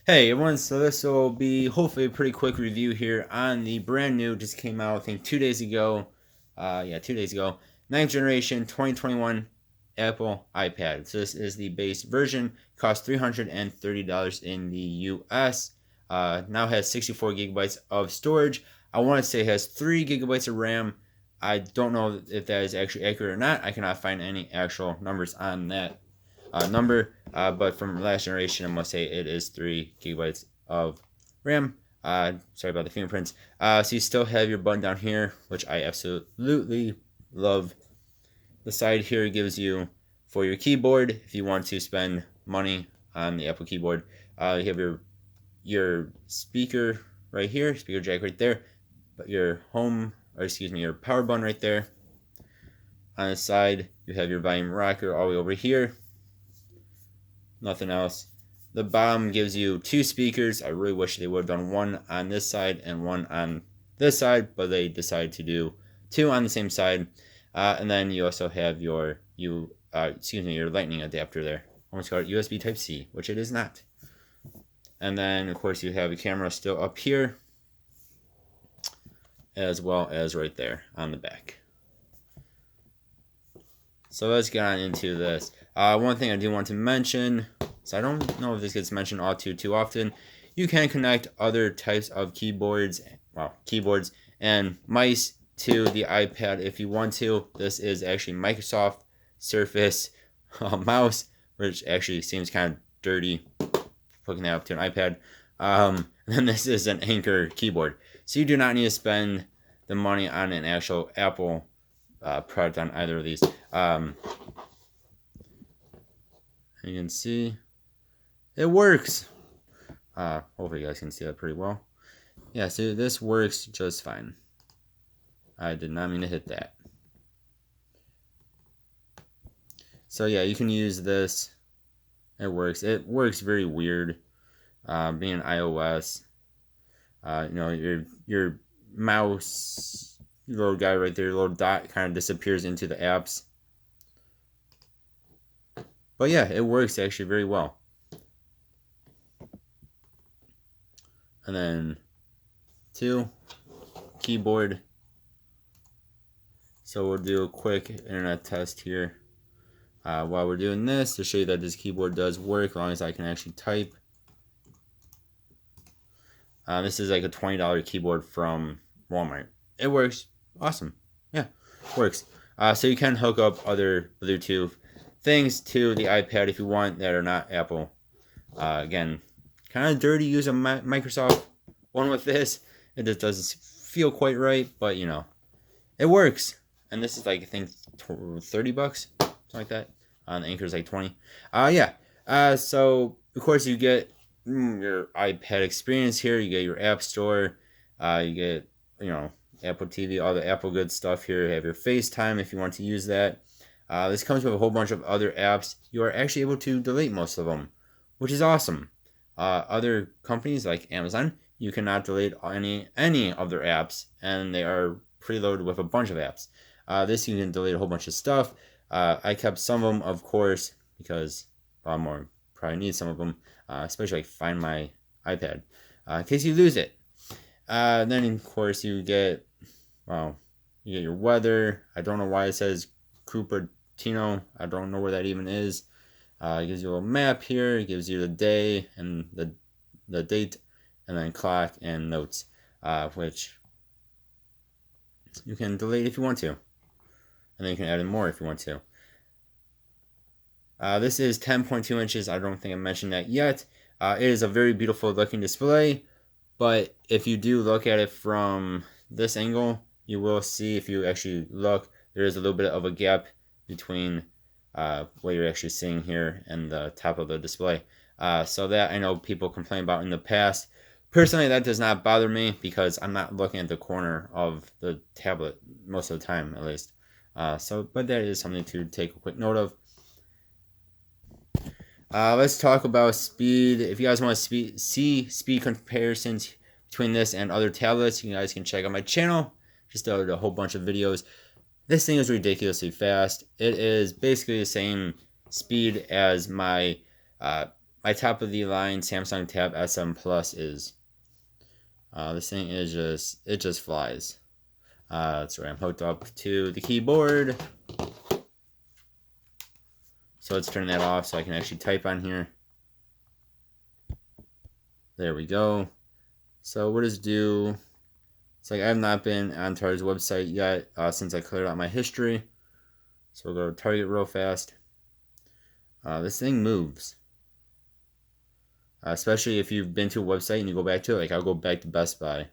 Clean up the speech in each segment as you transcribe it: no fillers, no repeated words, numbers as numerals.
Hey everyone, so this will be hopefully a pretty quick review here on the brand new, just came out I think 2 days ago, 2 days ago, 9th generation 2021 Apple iPad. So this is the base version, costs $330 in the US, now has 64 gigabytes of storage. I want to say it has 3 gigabytes of RAM. I don't know if that is actually accurate or not. I cannot find any actual numbers on that number, but from last generation, I must say it is 3 gigabytes of RAM. Sorry about the fingerprints. So you still have your button down here, which I absolutely love. The side here gives you for your keyboard if you want to spend money on the Apple keyboard. You have your speaker right here, speaker jack right there, but your your power button right there. On the side, you have your volume rocker all the way over here. Nothing else. The bottom gives you 2 speakers. I really wish they would have done one on this side and one on this side, but they decided to do 2 on the same side. And then you also have your lightning adapter there. Almost called USB Type-C, which it is not. And then of course you have a camera still up here, as well as right there on the back. So let's get on into this. One thing I do want to mention, so I don't know if this gets mentioned all too often, you can connect other types of keyboards and mice to the iPad if you want to. This is actually Microsoft Surface mouse, which actually seems kind of dirty, hooking that up to an iPad. And this is an Anker keyboard. So you do not need to spend the money on an actual Apple product on either of these. You can see it works. Hopefully you guys can see that pretty well. Yeah, so this works just fine. I did not mean to hit that. So yeah, you can use this. It works. It works very weird. Being iOS, your mouse, your little guy right there, little dot kind of disappears into the apps. But yeah, it works actually very well. And then 2, keyboard. So we'll do a quick internet test here while we're doing this to show you that this keyboard does work as long as I can actually type. This is like a $20 keyboard from Walmart. It works. Awesome. Yeah, works. So you can hook up other Bluetooth things to the iPad if you want that are not Apple. Again, kind of dirty using Microsoft one with this. It just doesn't feel quite right, but you know, it works. And this is like, I think, $30, something like that. The Anker's like 20. So of course you get your iPad experience here. You get your App Store. You get, Apple TV, all the Apple good stuff here. You have your FaceTime if you want to use that. This comes with a whole bunch of other apps. You are actually able to delete most of them, which is awesome. Other companies like Amazon, you cannot delete any of their apps, and they are preloaded with a bunch of apps. This you can delete a whole bunch of stuff. I kept some of them, of course, because more probably need some of them, especially like Find My iPad, in case you lose it. Then of course you get your weather. I don't know why it says Cupertino. I don't know where that even is. It gives you a little map here. It gives you the day and the date, and then clock and notes, which you can delete if you want to. And then you can add in more if you want to. This is 10.2 inches. I don't think I mentioned that yet. It is a very beautiful looking display, but if you do look at it from this angle, you will see, if you actually look, there is a little bit of a gap between what you're actually seeing here and the top of the display. So that I know people complain about in the past. Personally, that does not bother me because I'm not looking at the corner of the tablet most of the time, at least. But that is something to take a quick note of. Let's talk about speed. If you guys want to see speed comparisons between this and other tablets, you guys can check out my channel. Just a whole bunch of videos. This thing is ridiculously fast. It is basically the same speed as my my top of the line Samsung Tab S7 Plus is. This thing is just flies. That's right, I'm hooked up to the keyboard. So let's turn that off so I can actually type on here. There we go. So what does it do? It's like I have not been on Target's website yet since I cleared out my history. So we'll go to Target real fast. This thing moves. Especially if you've been to a website and you go back to it. Like I'll go back to Best Buy,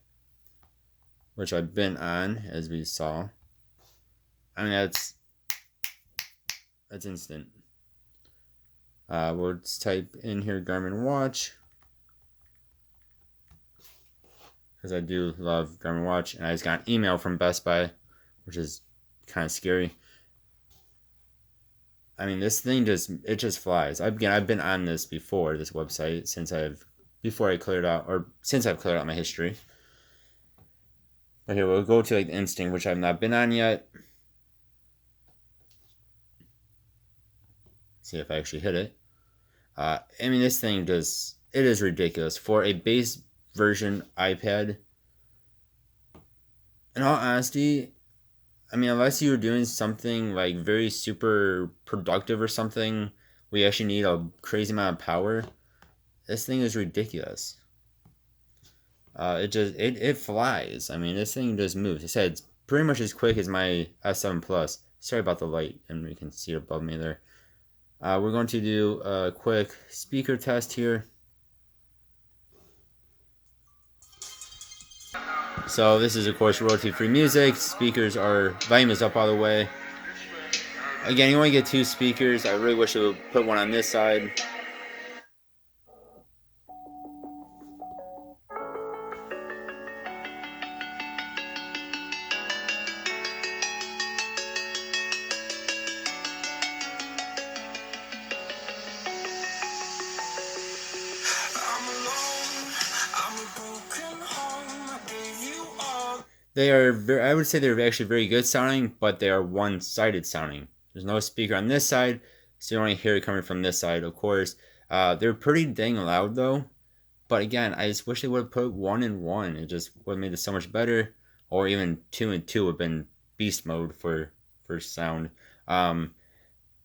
which I've been on, as we saw. I mean, that's instant. We'll just type in here Garmin watch, because I do love Garmin watch, and I just got an email from Best Buy, which is kind of scary. I mean, this thing just flies. I've been on this before, this website, since I've cleared out my history. But here we'll go to like the Instinct, which I've not been on yet. See if I actually hit it. I mean, this thing it is ridiculous for a base version iPad. In all honesty, I mean, unless you're doing something like very super productive or something, we actually need a crazy amount of power. This thing is ridiculous. It flies. I mean, this thing just moves. I said it's pretty much as quick as my S7 Plus. Sorry about the light, and you can see it above me there. We're going to do a quick speaker test here. So this is, of course, royalty-free music. Volume is up all the way. Again, you only get 2 speakers. I really wish it would put one on this side. I would say they're actually very good sounding, but they are one-sided sounding. There's no speaker on this side, so you only hear it coming from this side, of course. They're pretty dang loud, though. But again, I just wish they would have put 1 and 1. It just would have made it so much better. Or even 2 and 2 would have been beast mode for sound. But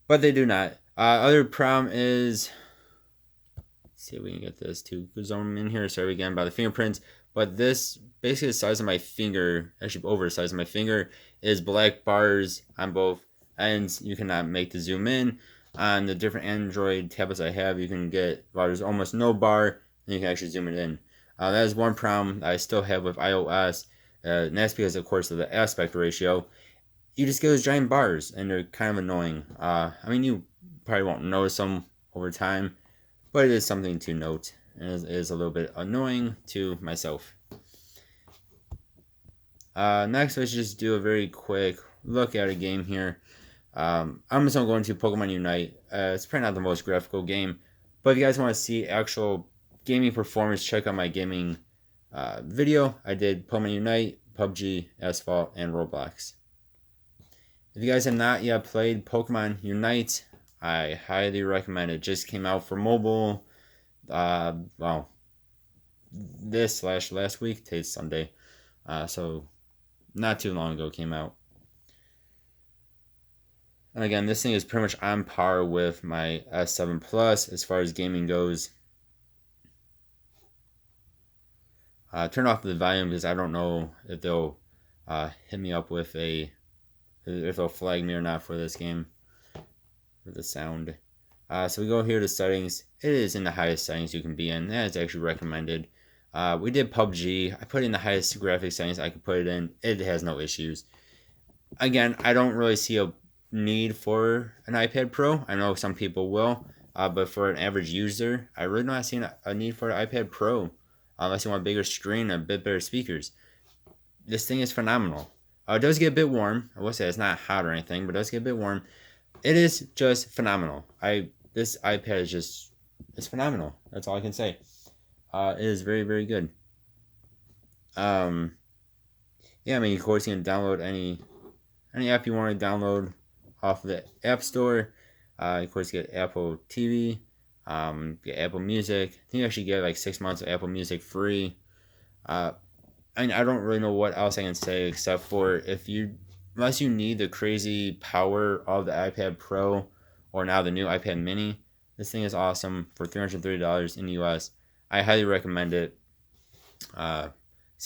they do not. Other problem is... Let's see if we can get this to zoom in here. Sorry again about the fingerprints. But this, basically the size of my finger, actually over the size of my finger, is black bars on both ends. You cannot make the zoom in. On the different Android tablets I have, you can get, there's almost no bar, and you can actually zoom it in. That is one problem I still have with iOS, and that's because, of course, of the aspect ratio. You just get those giant bars, and they're kind of annoying. I mean, you probably won't notice them over time, but it is something to note. And it is a little bit annoying to myself. Next, let's just do a very quick look at a game here. I'm just going to go into Pokemon Unite. It's probably not the most graphical game, but if you guys want to see actual gaming performance, check out my gaming video. I did Pokemon Unite, PUBG, Asphalt, and Roblox. If you guys have not yet played Pokemon Unite, I highly recommend it. It just came out for mobile. Well, last week, today's Sunday, so not too long ago it came out. And again, this thing is pretty much on par with my S7 Plus as far as gaming goes. Turn off the volume because I don't know if they'll hit me up with if they'll flag me or not for this game, for the sound. So we go here to settings. It is in the highest settings you can be in. That is actually recommended. We did PUBG. I put in the highest graphic settings I could put it in. It has no issues. Again, I don't really see a need for an iPad Pro. I know some people will, but for an average user, I really not seeing a need for an iPad Pro unless you want a bigger screen and a bit better speakers. This thing is phenomenal. It does get a bit warm. I will say it's not hot or anything, but it does get a bit warm. It is just phenomenal. This iPad is it's phenomenal. That's all I can say. It is very, very good. Yeah, I mean, of course, you can download any app you want to download off of the App Store. Of course, you get Apple TV. Get Apple Music. I think you actually get like 6 months of Apple Music free. I mean, I don't really know what else I can say except for unless you need the crazy power of the iPad Pro or now the new iPad Mini, this thing is awesome for $330 in the US. I highly recommend it. So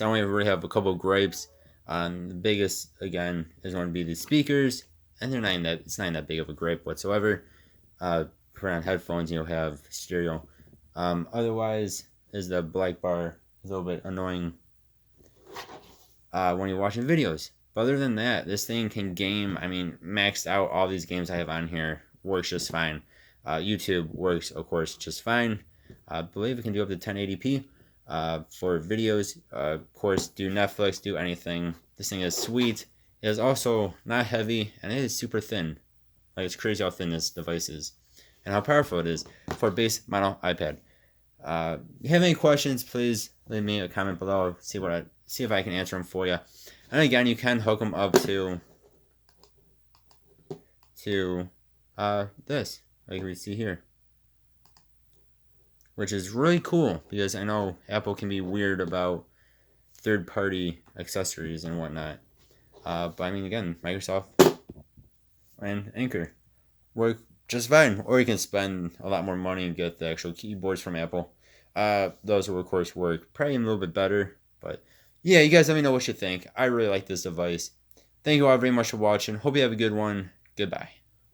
I only really have a couple of gripes. The biggest, again, is going to be the speakers, and it's not that big of a gripe whatsoever. Put on headphones, you'll have stereo. Otherwise, is the black bar is a little bit annoying when you're watching videos. But other than that, this thing can game. I mean, maxed out all these games I have on here works just fine. YouTube works, of course, just fine. I believe it can do up to 1080p for videos. Of course, do Netflix, do anything. This thing is sweet. It is also not heavy, and it is super thin. Like, it's crazy how thin this device is and how powerful it is for a base model iPad. If you have any questions, please leave me a comment below. See if I can answer them for you. And again, you can hook them up to this, like we see here, which is really cool because I know Apple can be weird about third-party accessories and whatnot. But I mean, again, Microsoft and Anchor work just fine. Or you can spend a lot more money and get the actual keyboards from Apple. Those will, of course, work probably a little bit better. But yeah, you guys let me know what you think. I really like this device. Thank you all very much for watching. Hope you have a good one. Goodbye.